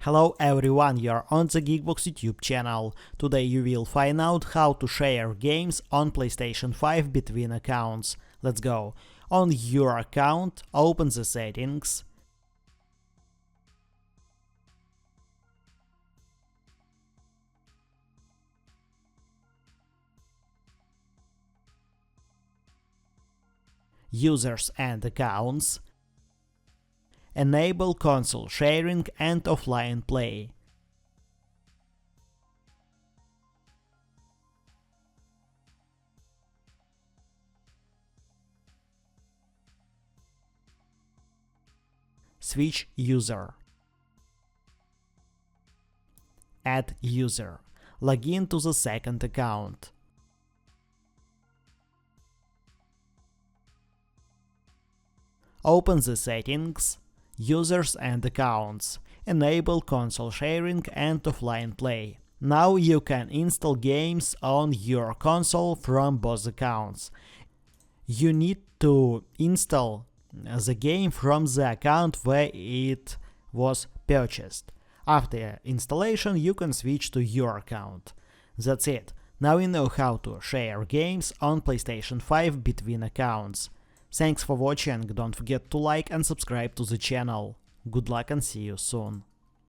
Hello everyone, you're on the GeekBox YouTube channel. Today you will find out how to share games on PlayStation 5 between accounts. Let's go. On your account, open the settings. Users and accounts. Enable console sharing and offline play. Switch user. Add user. Log in to the second account. Open the settings. Users and accounts. Enable console sharing and offline play. Now you can install games on your console from both accounts. You need to install the game from the account where it was purchased. After installation, you can switch to your account. That's it. Now you know how to share games on PlayStation 5 between accounts. Thanks for watching, don't forget to like and subscribe to the channel. Good luck and see you soon.